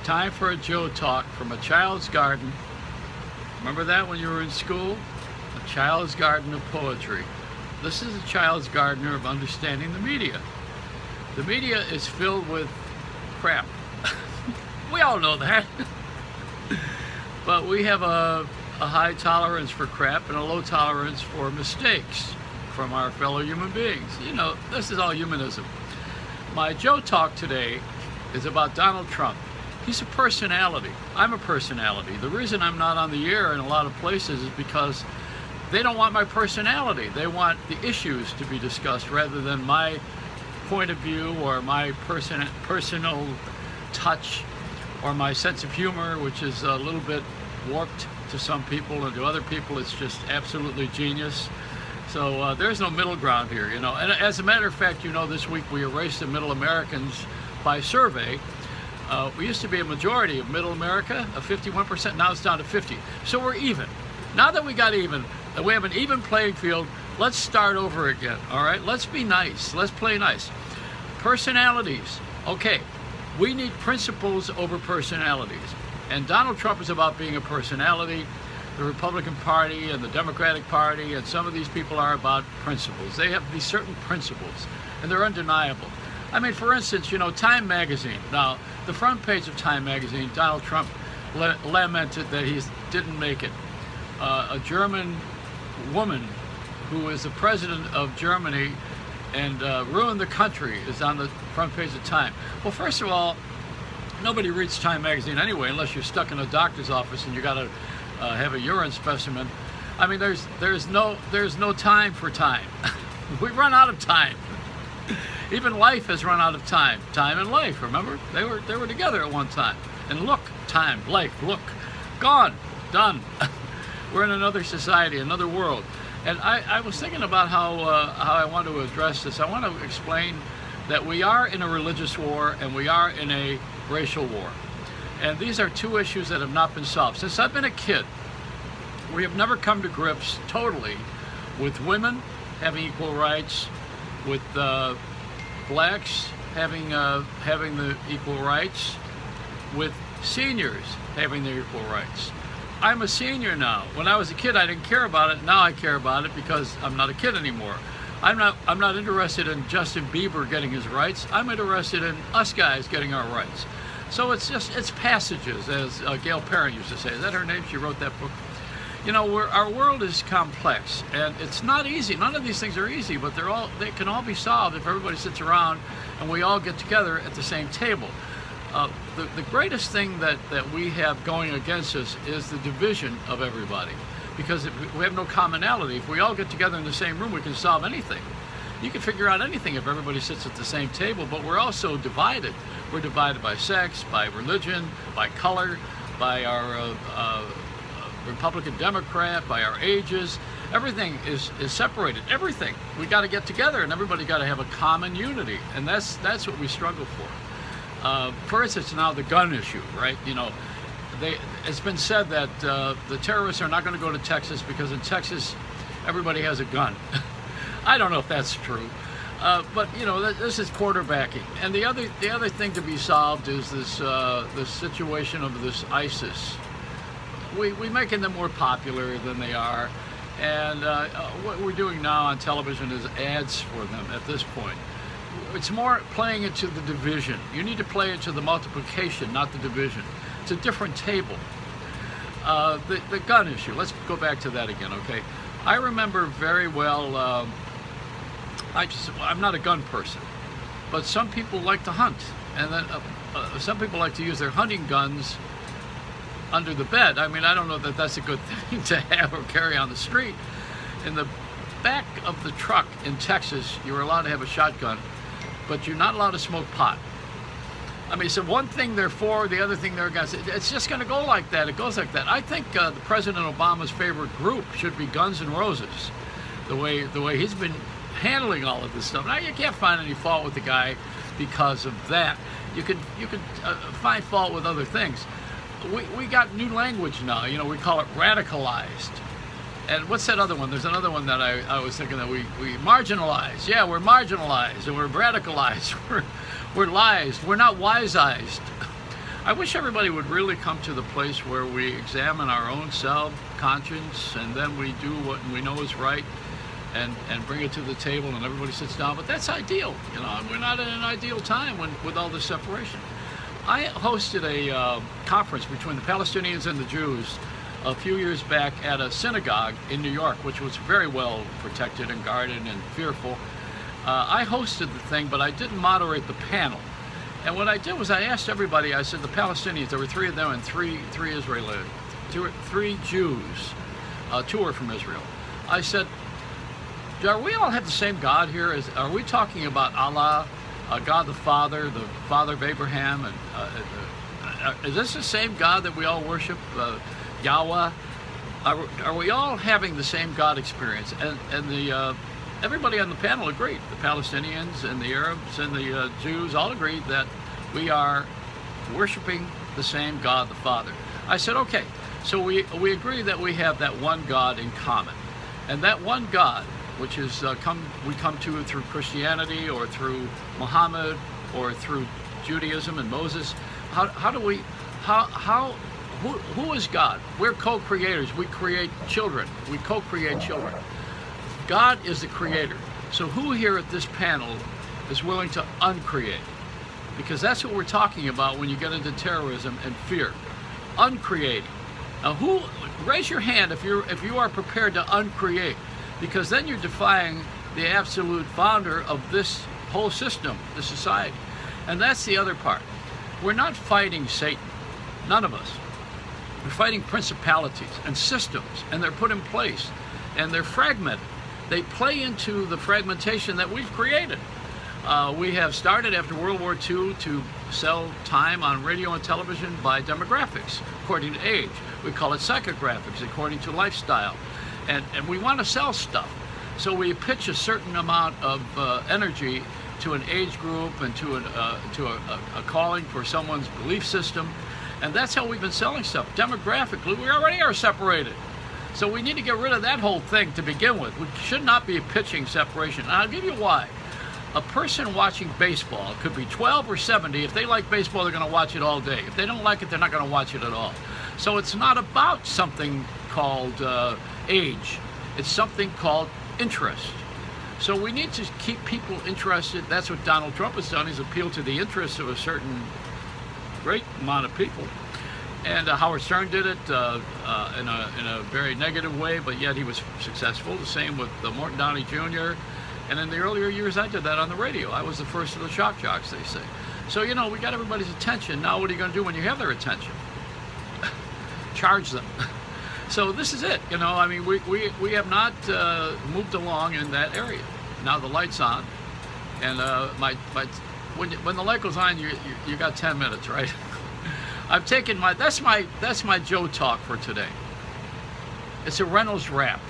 time for a Joe talk from a child's garden. Remember that when you were in school? A child's garden of poetry. This is a child's garden of understanding the media. The media is filled with crap. We all know that. But we have a high tolerance for crap and a low tolerance for mistakes from our fellow human beings. You know, this is all humanism. My Joe talk today is about Donald Trump. He's a personality. I'm a personality. The reason I'm not on the air in a lot of places is because they don't want my personality. They want the issues to be discussed rather than my point of view or my personal touch or my sense of humor, which is a little bit warped to some people, and to other people it's just absolutely genius. So there's no middle ground here, you know. And as a matter of fact, you know, this week we erased the Middle Americans by survey. We used to be a majority of Middle America, of 51%. Now it's down to 50. So we're even. Now that we got even, that we have an even playing field, let's start over again. All right, let's be nice. Let's play nice. Personalities. Okay, we need principles over personalities. And Donald Trump is about being a personality. The Republican Party and the Democratic Party and some of these people are about principles. They have these certain principles, and they're undeniable. I mean, for instance, you know, Time magazine. Now, the front page of Time magazine, Donald Trump lamented that he didn't make it. A German woman who is the president of Germany and ruined the country is on the front page of Time. Well, first of all, nobody reads Time magazine anyway, unless you're stuck in a doctor's office and you got to have a urine specimen. I mean, there's no time for time. We run out of time. Even life has run out of time. Time and life, remember? They were together at one time. And look, time, life, look, gone, done. We're in another society, another world. And I was thinking about how I want to address this. I want to explain that we are in a religious war and we are in a racial war. And these are two issues that have not been solved. Since I've been a kid, we have never come to grips totally with women having equal rights, with blacks having the equal rights, with seniors having the equal rights. I'm a senior now. When I was a kid, I didn't care about it. Now I care about it because I'm not a kid anymore. I'm not interested in Justin Bieber getting his rights. I'm interested in us guys getting our rights. So it's passages, as Gail Perrin used to say. Is that her name? She wrote that book. You know, our world is complex, and it's not easy. None of these things are easy, but they can all be solved if everybody sits around and we all get together at the same table. The greatest thing that we have going against us is the division of everybody, because if we have no commonality. If we all get together in the same room, we can solve anything. You can figure out anything if everybody sits at the same table, but we're also divided. We're divided by sex, by religion, by color, by our Republican, Democrat, by our ages. Everything is separated. Everything. We got to get together, and everybody got to have a common unity, and that's what we struggle for. For instance, now the gun issue, right? You know, it's been said that the terrorists are not going to go to Texas because in Texas everybody has a gun. I don't know if that's true, but you know, this is quarterbacking. And the other thing to be solved is this situation of this ISIS. We making them more popular than they are, and what we're doing now on television is ads for them at this point. It's more playing into the division. You need to play into the multiplication, not the division. It's a different table. The gun issue, let's go back to that again, okay? I remember very well, I'm not a gun person, but some people like to hunt, and then some people like to use their hunting guns under the bed. I mean, I don't know that that's a good thing to have or carry on the street. In the back of the truck in Texas, you're allowed to have a shotgun, but you're not allowed to smoke pot. I mean, so one thing they're for, the other thing they're against. It's just going to go like that. It goes like that. I think the President Obama's favorite group should be Guns N' Roses. The way he's been handling all of this stuff. Now, you can't find any fault with the guy because of that. You could find fault with other things. We got new language now. You know, we call it radicalized. And what's that other one? There's another one that I was thinking that we marginalize. Yeah, we're marginalized and we're radicalized. We're lies. We're not wise-eyed. I wish everybody would really come to the place where we examine our own self-conscience, and then we do what we know is right, and bring it to the table, and everybody sits down. But that's ideal, you know. We're not in an ideal time with all this separation. I hosted a conference between the Palestinians and the Jews a few years back at a synagogue in New York, which was very well protected and guarded and fearful. I hosted the thing, but I didn't moderate the panel. And what I did was I asked everybody, I said the Palestinians, there were 3 of them and three Israelis, 3 Jews, 2 were from Israel. I said, do we all have the same God here? Are we talking about Allah, God the Father of Abraham? And is this the same God that we all worship, Yahweh? Are we all having the same God experience? And everybody on the panel agreed. The Palestinians and the Arabs and the Jews all agreed that we are worshiping the same God the Father. I said, okay, so we agree that we have that one God in common. And that one God, which is we come to through Christianity or through Muhammad or through Judaism and Moses. Who is God? We're co-creators. We create children. We co-create children. God is the creator. So who here at this panel is willing to uncreate? Because that's what we're talking about when you get into terrorism and fear. Uncreating. Now, raise your hand if you are prepared to uncreate, because then you're defying the absolute founder of this whole system, the society. And that's the other part. We're not fighting Satan, none of us. We're fighting principalities and systems, and they're put in place, and they're fragmented. They play into the fragmentation that we've created. We have started after World War II to sell time on radio and television by demographics, according to age. We call it psychographics, according to lifestyle. And we want to sell stuff. So we pitch a certain amount of energy to an age group and to a calling for someone's belief system. And that's how we've been selling stuff. Demographically, we already are separated. So we need to get rid of that whole thing to begin with. We should not be pitching separation. And I'll give you why. A person watching baseball could be 12 or 70. If they like baseball, they're going to watch it all day. If they don't like it, they're not going to watch it at all. So it's not about something called age. It's something called interest. So we need to keep people interested. That's what Donald Trump has done. He's appealed to the interests of a certain great amount of people. And Howard Stern did it in a very negative way, but yet he was successful. The same with Morton Downey Jr. And in the earlier years, I did that on the radio. I was the first of the shock jocks, they say. So, you know, we got everybody's attention. Now what are you going to do when you have their attention? Charge them. So this is it. You know, I mean, we have not moved along in that area. Now the light's on, and when the light goes on, you got 10 minutes, right? I've taken that's my Joe talk for today. It's a Reynolds rap.